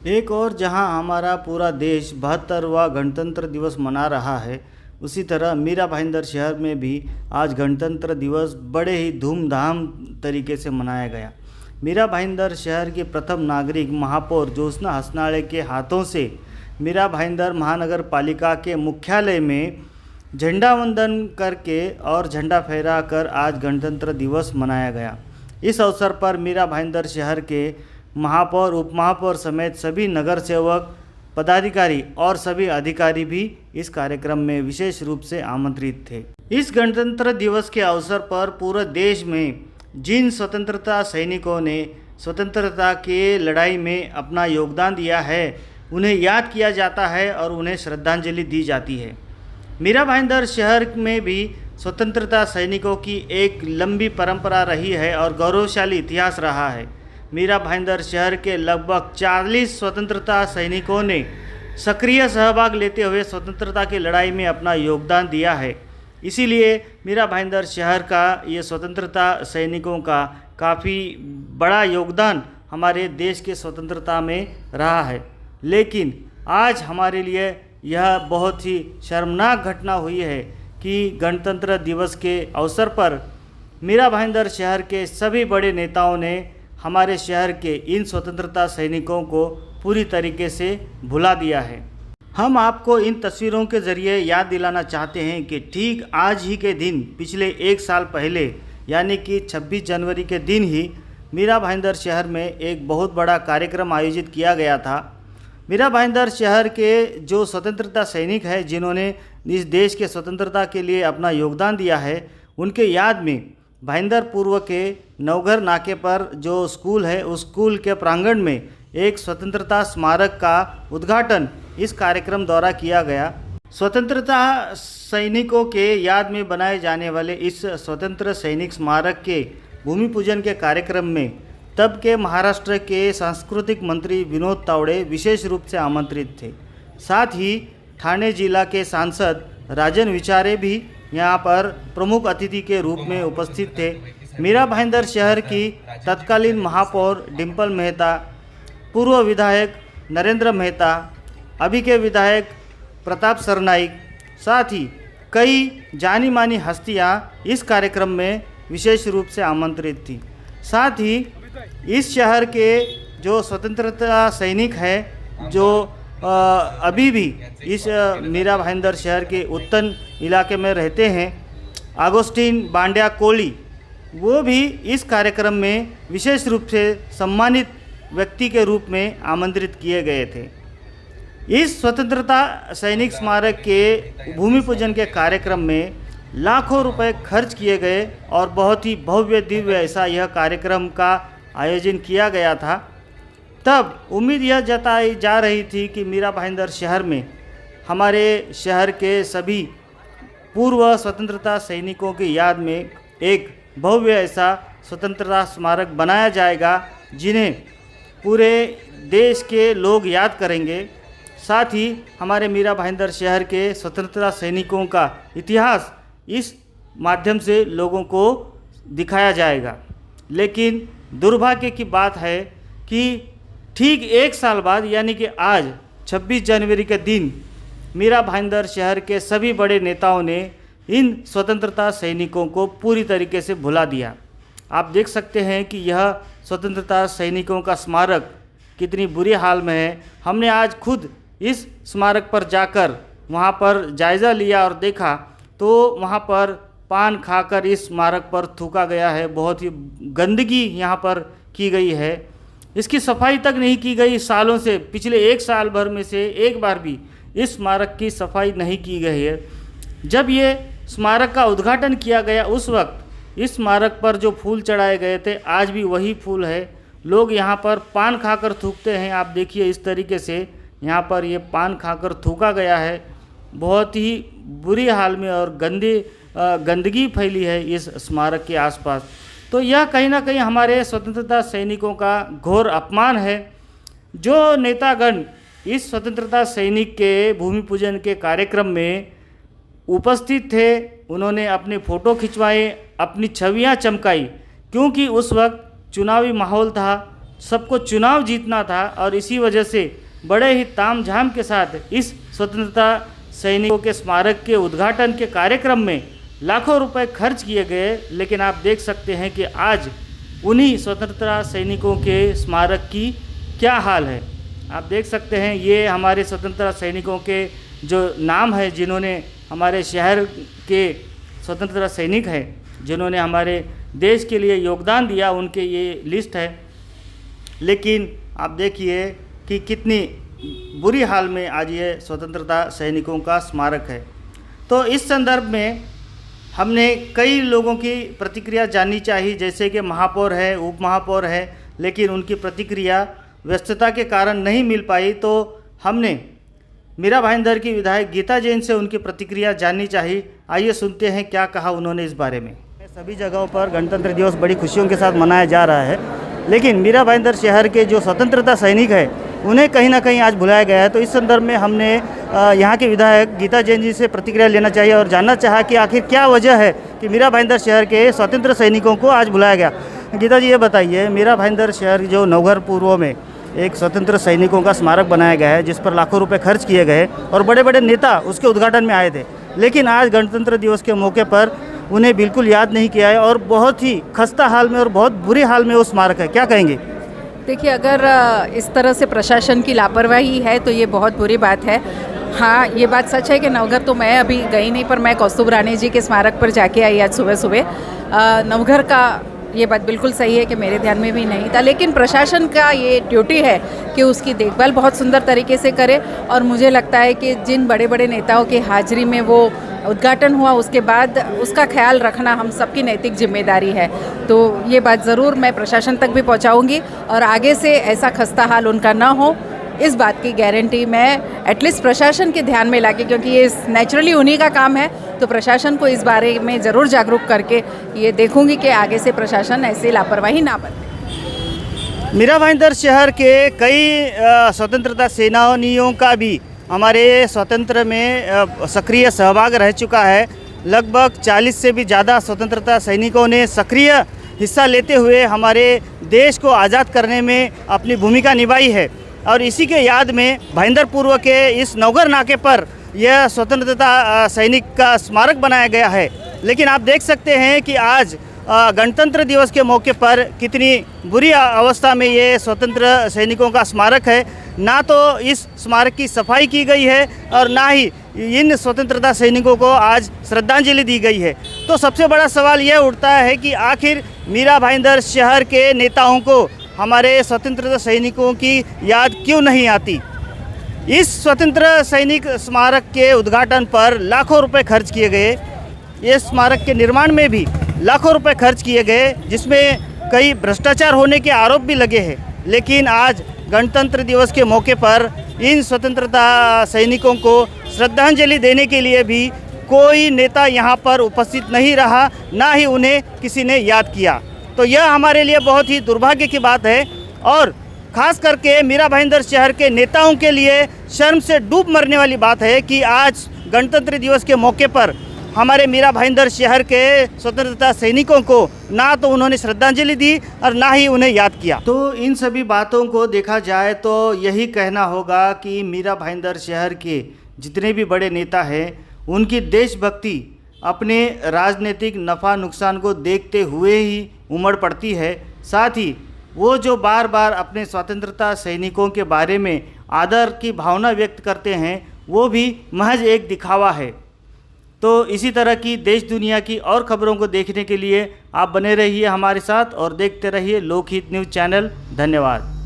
एक और जहां हमारा पूरा देश 72वां गणतंत्र दिवस मना रहा है, उसी तरह मीरा भाईंदर शहर में भी आज गणतंत्र दिवस बड़े ही धूमधाम तरीके से मनाया गया। मीरा भाईंदर शहर की प्रथम नागरिक महापौर ज्योत्सना हसनाळे के हाथों से मीरा भाईंदर महानगर पालिका के मुख्यालय में झंडा वंदन करके और झंडा फहरा कर आज गणतंत्र दिवस मनाया गया। इस अवसर पर मीरा भाईंदर शहर के महापौर, उपमहापौर समेत सभी नगर सेवक, पदाधिकारी और सभी अधिकारी भी इस कार्यक्रम में विशेष रूप से आमंत्रित थे। इस गणतंत्र दिवस के अवसर पर पूरे देश में जिन स्वतंत्रता सैनिकों ने स्वतंत्रता के लड़ाई में अपना योगदान दिया है, उन्हें याद किया जाता है और उन्हें श्रद्धांजलि दी जाती है। मीरा भाईंदर शहर में भी स्वतंत्रता सैनिकों की एक लंबी परंपरा रही है और गौरवशाली इतिहास रहा है। मीरा भाईंदर शहर के लगभग 40 स्वतंत्रता सैनिकों ने सक्रिय सहभाग लेते हुए स्वतंत्रता की लड़ाई में अपना योगदान दिया है। इसीलिए मीरा भाईंदर शहर का ये स्वतंत्रता सैनिकों का काफ़ी बड़ा योगदान हमारे देश के स्वतंत्रता में रहा है। लेकिन आज हमारे लिए यह बहुत ही शर्मनाक घटना हुई है कि गणतंत्र दिवस के अवसर पर मीरा भाईंदर शहर के सभी बड़े नेताओं ने हमारे शहर के इन स्वतंत्रता सैनिकों को पूरी तरीके से भुला दिया है। हम आपको इन तस्वीरों के ज़रिए याद दिलाना चाहते हैं कि ठीक आज ही के दिन पिछले एक साल पहले यानी कि 26 जनवरी के दिन ही मीरा भाईंदर शहर में एक बहुत बड़ा कार्यक्रम आयोजित किया गया था। मीरा भाईंदर शहर के जो स्वतंत्रता सैनिक हैं, जिन्होंने इस देश के स्वतंत्रता के लिए अपना योगदान दिया है, उनके याद में भाईंदर पूर्व के नवघर नाके पर जो स्कूल है, उस स्कूल के प्रांगण में एक स्वतंत्रता स्मारक का उद्घाटन इस कार्यक्रम द्वारा किया गया। स्वतंत्रता सैनिकों के याद में बनाए जाने वाले इस स्वतंत्र सैनिक स्मारक के भूमि पूजन के कार्यक्रम में तब के महाराष्ट्र के सांस्कृतिक मंत्री विनोद तावड़े विशेष रूप से आमंत्रित थे। साथ ही ठाणे जिला के सांसद राजन विचारे भी यहाँ पर प्रमुख अतिथि के रूप में उपस्थित थे। मीरा भाईंदर शहर की तत्कालीन महापौर डिम्पल मेहता, पूर्व विधायक नरेंद्र मेहता, अभी के विधायक प्रताप सरनाइक, साथ ही कई जानी मानी हस्तियाँ इस कार्यक्रम में विशेष रूप से आमंत्रित थी। साथ ही इस शहर के जो स्वतंत्रता सैनिक हैं, जो अभी भी इस मीरा भाईंदर शहर के उत्तन इलाके में रहते हैं, आगोस्टिन बांड्या कोली, वो भी इस कार्यक्रम में विशेष रूप से सम्मानित व्यक्ति के रूप में आमंत्रित किए गए थे। इस स्वतंत्रता सैनिक स्मारक के भूमि पूजन के कार्यक्रम में लाखों रुपए खर्च किए गए और बहुत ही भव्य दिव्य ऐसा यह कार्यक्रम का आयोजन किया गया था। तब उम्मीद यह जताई जा रही थी कि मीरा भाईंदर शहर में हमारे शहर के सभी पूर्व स्वतंत्रता सैनिकों की याद में एक भव्य ऐसा स्वतंत्रता स्मारक बनाया जाएगा, जिन्हें पूरे देश के लोग याद करेंगे। साथ ही हमारे मीरा भाईंदर शहर के स्वतंत्रता सैनिकों का इतिहास इस माध्यम से लोगों को दिखाया जाएगा। लेकिन दुर्भाग्य की बात है कि ठीक एक साल बाद यानी कि आज 26 जनवरी के दिन मीरा भाईंदर शहर के सभी बड़े नेताओं ने इन स्वतंत्रता सैनिकों को पूरी तरीके से भुला दिया। आप देख सकते हैं कि यह स्वतंत्रता सैनिकों का स्मारक कितनी बुरी हाल में है। हमने आज खुद इस स्मारक पर जाकर वहां पर जायज़ा लिया और देखा तो वहां पर पान खाकर इस स्मारक पर थूका गया है। बहुत ही गंदगी यहाँ पर की गई है। इसकी सफाई तक नहीं की गई। सालों से, पिछले एक साल भर में से एक बार भी इस स्मारक की सफाई नहीं की गई है। जब ये स्मारक का उद्घाटन किया गया, उस वक्त इस स्मारक पर जो फूल चढ़ाए गए थे, आज भी वही फूल है। लोग यहाँ पर पान खाकर थूकते हैं। आप देखिए इस तरीके से यहाँ पर ये पान खाकर थूका गया है। बहुत ही बुरी हाल में और गंदगी फैली है इस स्मारक के आसपास। तो यह कहीं ना कहीं हमारे स्वतंत्रता सैनिकों का घोर अपमान है। जो नेतागण इस स्वतंत्रता सैनिक के भूमि पूजन के कार्यक्रम में उपस्थित थे, उन्होंने अपने फ़ोटो खिंचवाए, अपनी छवियां चमकाई, क्योंकि उस वक्त चुनावी माहौल था। सबको चुनाव जीतना था और इसी वजह से बड़े ही तामझाम के साथ इस स्वतंत्रता सैनिकों के स्मारक के उद्घाटन के कार्यक्रम में लाखों रुपए खर्च किए गए। लेकिन आप देख सकते हैं कि आज उन्हीं स्वतंत्रता सैनिकों के स्मारक की क्या हाल है। आप देख सकते हैं ये हमारे स्वतंत्रता सैनिकों के जो नाम है, जिन्होंने हमारे शहर के स्वतंत्रता सैनिक हैं, जिन्होंने हमारे देश के लिए योगदान दिया, उनके ये लिस्ट है। लेकिन आप देखिए कि कितनी बुरी हाल में आज ये स्वतंत्रता सैनिकों का स्मारक है। तो इस संदर्भ में हमने कई लोगों की प्रतिक्रिया जाननी चाहिए, जैसे कि महापौर है, उप महापौर है, लेकिन उनकी प्रतिक्रिया व्यस्तता के कारण नहीं मिल पाई। तो हमने मीरा भाईंदर की विधायक गीता जैन से उनकी प्रतिक्रिया जाननी चाहिए। आइए सुनते हैं क्या कहा उन्होंने इस बारे में। सभी जगहों पर गणतंत्र दिवस बड़ी खुशियों के साथ मनाया जा रहा है, लेकिन मीरा भाईंदर शहर के जो स्वतंत्रता सैनिक है उन्हें कहीं ना कहीं आज भुलाया गया है। तो इस संदर्भ में हमने यहाँ के विधायक गीता जैन जी से प्रतिक्रिया लेना चाहिए और जानना चाहा कि आखिर क्या वजह है कि मीरा भाईंदर शहर के स्वतंत्र सैनिकों को आज बुलाया गया। गीता जी ये बताइए, मीरा भाईंदर शहर जो नवघर पूर्व में एक स्वतंत्र सैनिकों का स्मारक बनाया गया है, जिस पर लाखों रुपए खर्च किए गए और बड़े बड़े नेता उसके उद्घाटन में आए थे, लेकिन आज गणतंत्र दिवस के मौके पर उन्हें बिल्कुल याद नहीं किया है और बहुत ही खस्ता हाल में और बहुत बुरे हाल में वो स्मारक है। क्या कहेंगे? देखिए, अगर इस तरह से प्रशासन की लापरवाही है तो ये बहुत बुरी बात है। हाँ, ये बात सच है कि नवघर तो मैं अभी गई नहीं, पर मैं कौस्तुभ रानी जी के स्मारक पर जाके आई आज सुबह सुबह। नवघर का ये बात बिल्कुल सही है कि मेरे ध्यान में भी नहीं था, लेकिन प्रशासन का ये ड्यूटी है कि उसकी देखभाल बहुत सुंदर तरीके से करे। और मुझे लगता है कि जिन बड़े बड़े नेताओं की हाजिरी में वो उद्घाटन हुआ, उसके बाद उसका ख्याल रखना हम सबकी नैतिक जिम्मेदारी है। तो ये बात ज़रूर मैं प्रशासन तक भी पहुंचाऊंगी और आगे से ऐसा खस्ता हाल उनका ना हो, इस बात की गारंटी मैं एटलीस्ट प्रशासन के ध्यान में लाके, क्योंकि ये नेचुरली उन्हीं का काम है, तो प्रशासन को इस बारे में ज़रूर जागरूक करके ये देखूंगी कि आगे से प्रशासन ऐसी लापरवाही ना बरते। मीरा भाईंदर शहर के कई स्वतंत्रता सेनानियों का भी हमारे स्वतंत्र में सक्रिय सहभाग रह चुका है। लगभग 40 से भी ज़्यादा स्वतंत्रता सैनिकों ने सक्रिय हिस्सा लेते हुए हमारे देश को आज़ाद करने में अपनी भूमिका निभाई है और इसी के याद में भाईंदर पूर्व के इस नवघर नाके पर यह स्वतंत्रता सैनिक का स्मारक बनाया गया है। लेकिन आप देख सकते हैं कि आज गणतंत्र दिवस के मौके पर कितनी बुरी अवस्था में ये स्वतंत्र सैनिकों का स्मारक है। ना तो इस स्मारक की सफाई की गई है और ना ही इन स्वतंत्रता सैनिकों को आज श्रद्धांजलि दी गई है। तो सबसे बड़ा सवाल यह उठता है कि आखिर मीरा भाईंदर शहर के नेताओं को हमारे स्वतंत्रता सैनिकों की याद क्यों नहीं आती। इस स्वतंत्र सैनिक स्मारक के उद्घाटन पर लाखों रुपए खर्च किए गए, इस स्मारक के निर्माण में भी लाखों रुपए खर्च किए गए, जिसमें कई भ्रष्टाचार होने के आरोप भी लगे हैं। लेकिन आज गणतंत्र दिवस के मौके पर इन स्वतंत्रता सैनिकों को श्रद्धांजलि देने के लिए भी कोई नेता यहाँ पर उपस्थित नहीं रहा, ना ही उन्हें किसी ने याद किया। तो यह हमारे लिए बहुत ही दुर्भाग्य की बात है और ख़ास करके मीरा भाईंदर शहर के नेताओं के लिए शर्म से डूब मरने वाली बात है कि आज गणतंत्र दिवस के मौके पर हमारे मीरा भाईंदर शहर के स्वतंत्रता सैनिकों को ना तो उन्होंने श्रद्धांजलि दी और ना ही उन्हें याद किया। तो इन सभी बातों को देखा जाए तो यही कहना होगा कि मीरा भाईंदर शहर के जितने भी बड़े नेता हैं, उनकी देशभक्ति अपने राजनीतिक नफ़ा नुकसान को देखते हुए ही उमड़ पड़ती है। साथ ही वो जो बार बार अपने स्वतंत्रता सैनिकों के बारे में आदर की भावना व्यक्त करते हैं, वो भी महज एक दिखावा है। तो इसी तरह की देश दुनिया की और खबरों को देखने के लिए आप बने रहिए हमारे साथ और देखते रहिए लोकहित न्यूज़ चैनल। धन्यवाद।